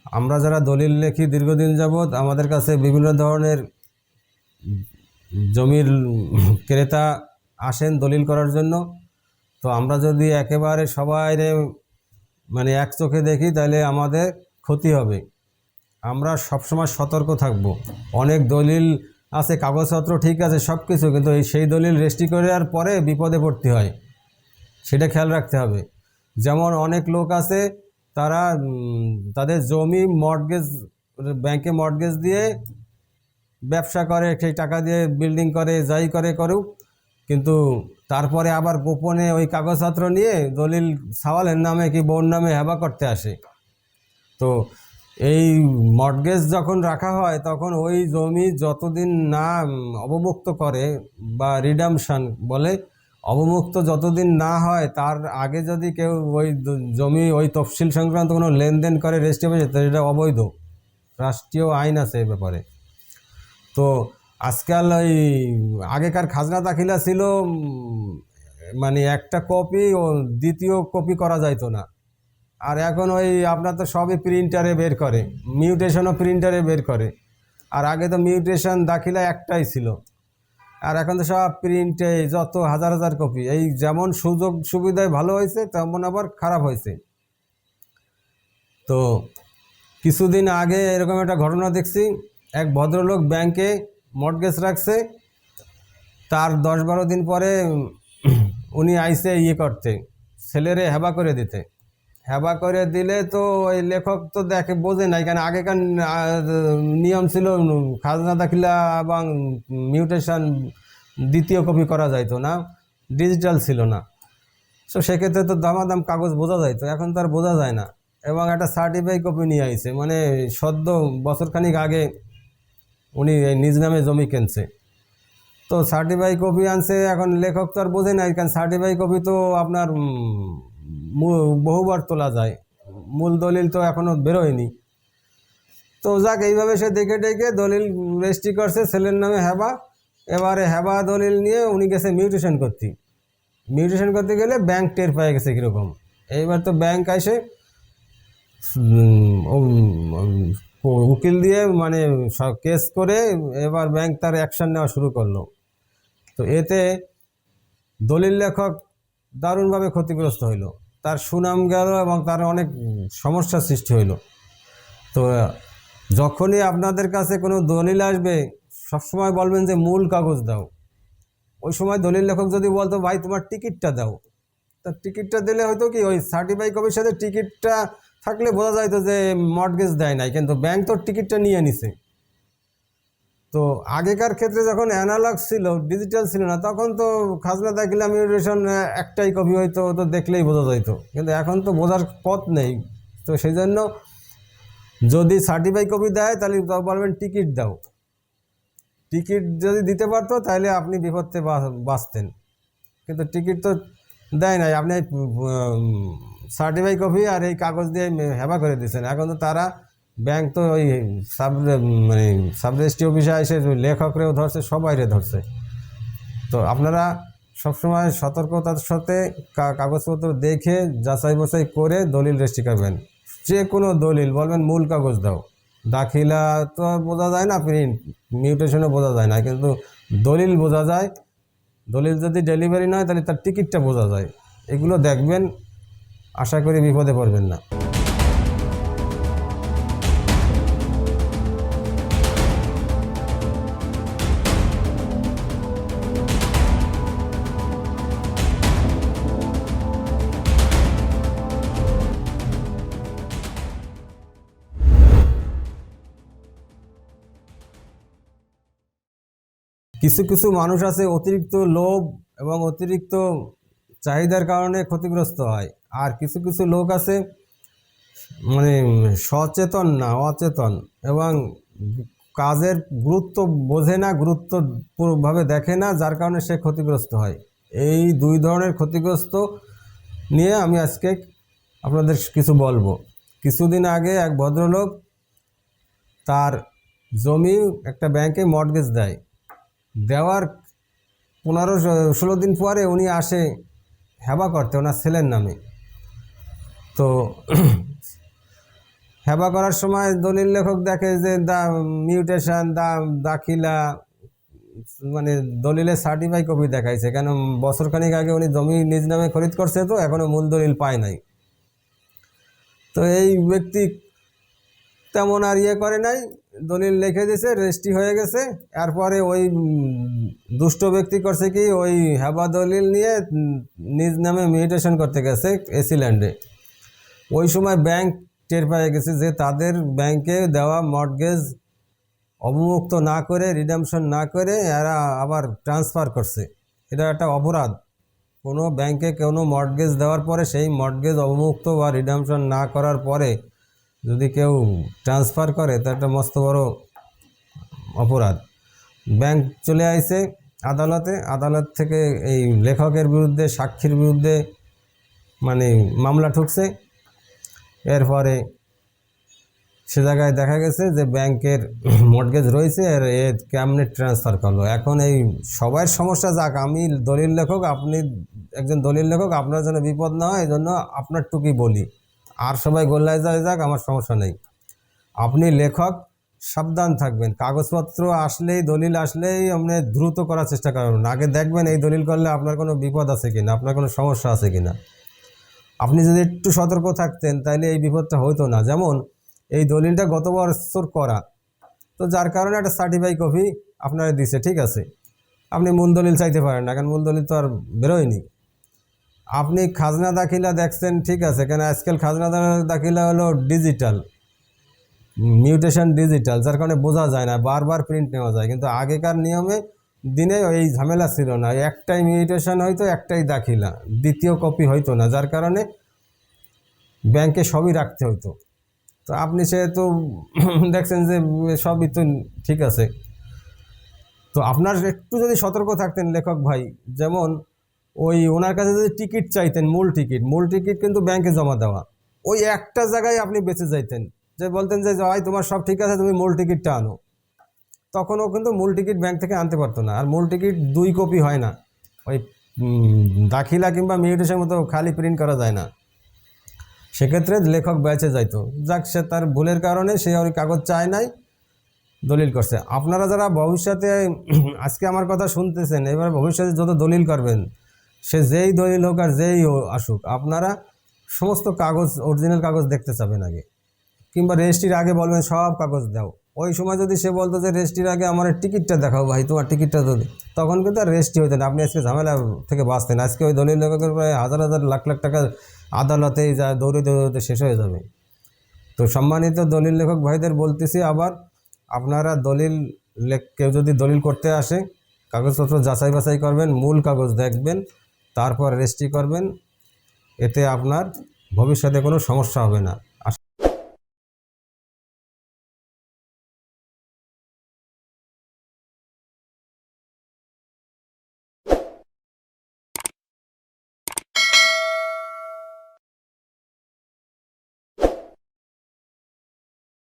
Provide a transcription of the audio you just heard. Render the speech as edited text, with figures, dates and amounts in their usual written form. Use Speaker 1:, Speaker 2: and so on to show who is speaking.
Speaker 1: আমরা যারা দলিল লেখি দীর্ঘদিন যাবৎ, আমাদের কাছে বিভিন্ন ধরনের জমির ক্রেতা আসেন দলিল করার জন্য। তো আমরা যদি একেবারে সবাই মানে এক চোখে দেখি তাহলে আমাদের ক্ষতি হবে। আমরা সবসময় সতর্ক থাকব। অনেক দলিল আছে, কাগজপত্র ঠিক আছে সব কিছু, কিন্তু সেই দলিল রেজিস্ট্রি করার পরে বিপদে পড়তে হয়, সেটা খেয়াল রাখতে হবে। যেমন অনেক লোক আছে, তারা তাদের জমি মর্টগেজ, ব্যাংকে মর্টগেজ দিয়ে ব্যবসা করে, সেই টাকা দিয়ে বিল্ডিং করে, যাই করে করুক, কিন্তু তারপরে আবার গোপনে ওই কাগজপত্র নিয়ে দলিল সাওয়ালের নামে কি বোন নামে হেবা করতে আসে। তো এই মর্টগেজ যখন রাখা হয় তখন ওই জমি যতদিন না অবমুক্ত করে বা রিডামশন বলে, অবমুক্ত যতদিন না হয় তার আগে যদি কেউ ওই জমি ওই তফসিল সংক্রান্ত কোনো লেনদেন করে রেজিস্ট্রি অফিসে, তো এটা অবৈধ। রাষ্ট্রীয় আইন আছে এ ব্যাপারে। তো আজকাল ওই আগেকার খাজনা দাখিলা ছিল, মানে একটা কপি ও দ্বিতীয় কপি করা যাইতো না। আর এখন ওই আপনার তো সবই প্রিন্টারে বের করে, মিউটেশনও প্রিন্টারে বের করে। আর আগে তো মিউটেশন দাখিলা একটাই ছিল, আর এখন তো সব প্রিন্টে যত হাজার হাজার কপি। এই যেমন সুযোগ সুবিধায় ভালো হয়েছে তেমন আবার খারাপ হয়েছে। তো কিছুদিন আগে এরকম একটা ঘটনা দেখছি, এক ভদ্রলোক ব্যাংকে মর্টগেজ রাখছে, তার 10-12 দিন পরে উনি আইসে করতে, ছেলেরে হেবা করে দিতে। হেবা করে দিলে তো ওই লেখক তো দেখে বোঝে নাই, কেন আগেকার নিয়ম ছিল খাজনা দাখিলা এবং মিউটেশন দ্বিতীয় কপি করা যাইতো না, ডিজিটাল ছিল না। তো সেক্ষেত্রে তো দামাদাম কাগজ বোঝা যাইতো, এখন তো আর বোঝা যায় না। এবং একটা সার্টিফাই কপি নিয়ে আইছে, মানে সদ্য বছরখানিক আগে উনি নিজ নামে জমি কিনছে। তো সার্টিফাই কপি আনছে, এখন লেখক তো আর বোঝে নাই, কারণ সার্টিফাই কপি তো আপনার বহুবার তোলা যায়, মূল দলিল তো এখনও বেরোয়নি। তো যাক, এইভাবে সে দেখে ডেকে দলিল রেজিস্ট্রি করছে ছেলের নামে হেবা। এবারে হেবা দলিল নিয়ে উনি গেছে মিউটেশন করতে গেলে ব্যাংক টের পেয়ে গেছে কীরকম। এইবার তো ব্যাংক আসে উকিল দিয়ে মানে কেস করে, এবার ব্যাংক তার অ্যাকশন নেওয়া শুরু করলো। তো এতে দলিল লেখক দারুণভাবে ক্ষতিগ্রস্ত হইল, তার সুনাম গেল এবং তার অনেক সমস্যার সৃষ্টি হইল। তো যখনই আপনাদের কাছে কোনো দলিল আসবে সবসময় বলবেন যে মূল কাগজ দাও। ওই সময় দলিল লেখক যদি বলতো ভাই তোমার টিকিটটা দাও, তা টিকিটটা দিলে হয়তো কি ওই সার্টিফাই কপির সাথে টিকিটটা থাকলে বোঝা যাইতো যে মর্টগেজ দেয় নাই, কিন্তু ব্যাংক তো টিকিটটা নিয়ে নিছে। তো আগেকার ক্ষেত্রে যখন অ্যানালগ ছিল, ডিজিটাল ছিল না, তখন তো খাজনা দাখিলা মিউটেশন একটাই কপি হয়তো, তো দেখলেই বোঝা যাইতো, কিন্তু এখন তো বোঝার পথ নেই। তো সেই জন্য যদি সার্টিফাই কপি দেয় তাহলে বলবেন টিকিট দাও। টিকিট যদি দিতে পারতো তাহলে আপনি বিপদে বাঁচতেন, কিন্তু টিকিট তো দেয় নাই, আপনি সার্টিফাই কপি আর এই কাগজ দিয়ে হেবা করে দিয়েছেন। এখন তো তারা ব্যাংক তো ওই মানে সাব রেজিস্ট্রি অফিসে এসে লেখকরেও ধরছে, সবাইরে ধরছে। তো আপনারা সবসময় সতর্কতার সাথে কাগজপত্র দেখে যাচাই বাছাই করে দলিল রেজিস্ট্রি করবেন। যে কোনো দলিল বলবেন মূল কাগজ দাও। দাখিলা তো বোঝা যায় না, প্রিন্ট মিউটেশনও বোঝা যায় না, কিন্তু দলিল বোঝা যায়। দলিল যদি ডেলিভারি নয় তাহলে তার টিকিটটা বোঝা যায়। এগুলো দেখবেন, আশা করি বিপদে পড়বেন না। কিছু কিছু মানুষ আছে অতিরিক্ত লোভ এবং অতিরিক্ত চাহিদার কারণে ক্ষতিগ্রস্ত হয়। আর কিছু কিছু লোক আছে মানে সচেতন না, অচেতন, এবং কাজের গুরুত্ব বোঝে না, গুরুত্বভাবে দেখে না, যার কারণে সে ক্ষতিগ্রস্ত হয়। এই দুই ধরনের ক্ষতিগ্রস্ত নিয়ে আমি আজকে আপনাদের কিছু বলবো। কিছুদিন আগে এক ভদ্রলোক তার জমি একটা ব্যাংকে মর্টগেজ দেয়, দেওয়ার 15-16 দিন পরে উনি আসে হেবা করতে ওনার ছেলের নামে। তো হেবা করার সময় দলিল লেখক দেখে যে মিউটেশন দাখিলা মানে দলিলের সার্টিফাই কপি দেখাইছে, কেন বছরখানিক আগে উনি জমি নিজ নামে খরিদ করছে, তো এখনো মূল দলিল পায় নাই। তো এই ব্যক্তি তেমন আর ইয়ে করে নাই, দলিল লিখে দিয়েছে, রেজিস্ট্রি হয়ে গেছে। এরপরে ওই দুষ্ট ব্যক্তি করছে কি, ওই হেবা দলিল নিয়ে নিজ নামে মিউটেশন করতে গেছে এসি ল্যান্ডে। ওই সময় ব্যাংক টের পেয়ে গেছে যে তাদের ব্যাংকে দেওয়া মর্টগেজ অবমুক্ত না করে, রিডামশন না করে এরা আবার ট্রান্সফার করছে। এটা একটা অপরাধ। কোনো ব্যাংকে কোনো মর্টগেজ দেওয়ার পরে সেই মর্টগেজ অবমুক্ত বা রিডামশন না করার পরে যদি কেউ ট্রান্সফার করে, তা একটা মস্ত বড় অপরাধ। ব্যাংক চলে আইছে আদালতে, আদালত থেকে এই লেখকের বিরুদ্ধে, সাক্ষীর বিরুদ্ধে মানে মামলা ঠুকছে। এরপরে সে জায়গায় দেখা গেছে যে ব্যাংকের মর্টগেজ রয়েছে, আর এ কেমনে ট্রান্সফার করলো। এখন এই সবার সমস্যা, যাক আমি দলিল লেখক, আপনি একজন দলিল লেখক, আপনার জন্য বিপদ না হয় এই জন্য আপনার টুকি বলি, আর সবাই গোল্লায় যায় যাক, আমার সমস্যা নেই। আপনি লেখক, সাবধান থাকবেন। কাগজপত্র আসলেই, দলিল আসলেই আপনি দ্রুত করার চেষ্টা করবেন। আগে দেখবেন এই দলিল করলে আপনার কোনো বিপদ আছে কিনা, আপনার কোনো সমস্যা আছে কিনা। আপনি যদি একটু সতর্ক থাকতেন তাহলে এই বিপদটা হইতো না। যেমন এই দলিলটা গত বছর করা, তো যার কারণে একটা সার্টিফাই কপি আপনারা দিছে, ঠিক আছে, আপনি মূল দলিল চাইতে পারেন না, কারণ মূল দলিল তো আর বেরোয়নি। আপনি খাজনা দাখিলা দেখছেন, ঠিক আছে, কেন আজকাল খাজনা দাখিলা হলো ডিজিটাল, মিউটেশন ডিজিটাল, যার কারণে বোঝা যায় না, বারবার প্রিন্ট নেওয়া যায়। কিন্তু আগেকার নিয়মে দিনে এই ঝামেলা ছিল না, একটাই মিউটেশন হয়তো, একটাই দাখিলা, দ্বিতীয় কপি হইতো না, যার কারণে ব্যাংকে সবই রাখতে হইতো। তো আপনি সেহেতু দেখছেন যে সবই তো ঠিক আছে। তো আপনার একটু যদি সতর্ক থাকতেন লেখক ভাই, যেমন ওই ওনার কাছে যদি টিকিট চাইতেন, মূল টিকিট কিন্তু ব্যাংকে জমা দেওয়া, ওই একটা জায়গায় আপনি বেঁচে যাইতেন, যে বলতেন যে ভাই তোমার সব ঠিক আছে, তুমি মূল টিকিটটা আনো। তখনও কিন্তু মূল টিকিট ব্যাংক থেকে আনতে পারতো না। আর মূল টিকিট 2 কপি হয় না, ওই দাখিলা কিংবা মিউটেশনের মতো খালি প্রিন্ট করা যায় না। সেক্ষেত্রে লেখক বেঁচে যাইতো। যাক, সে তার ভুলের কারণে সে ওই কাগজ চায় নাই, দলিল করছে। আপনারা যারা ভবিষ্যতে আজকে আমার কথা শুনতেছেন, এবার ভবিষ্যতে যত দলিল করবেন, সে যেই দলিল হোক আর যেই আসুক, আপনারা সমস্ত কাগজ, অরিজিনাল কাগজ দেখতে চাবেন আগে, কিংবা রেজিস্ট্রির আগে বলবেন সব কাগজ দাও। ওই সময় যদি সে বলতো যে রেজিস্ট্রির আগে আমার টিকিটটা দেখাও ভাই, তোমার টিকিটটা দলিল, তখন কিন্তু আর রেজিস্ট্রি হইতেন, আপনি আজকে ঝামেলা থেকে বাঁচতেন। আজকে ওই দলিল লেখকের প্রায় হাজার লাখ টাকা আদালতেই যা দৌড়তে শেষ হয়ে যাবে। তো সম্মানিত দলিল লেখক ভাইদের বলতেছি আবার, আপনারা দলিল কেউ যদি দলিল করতে আসে, কাগজপত্র যাচাই বাছাই করবেন, মূল কাগজ দেখবেন, তারপর রেজিস্ট্রি করবেন। এতে আপনার ভবিষ্যতে কোনো সমস্যা হবে না।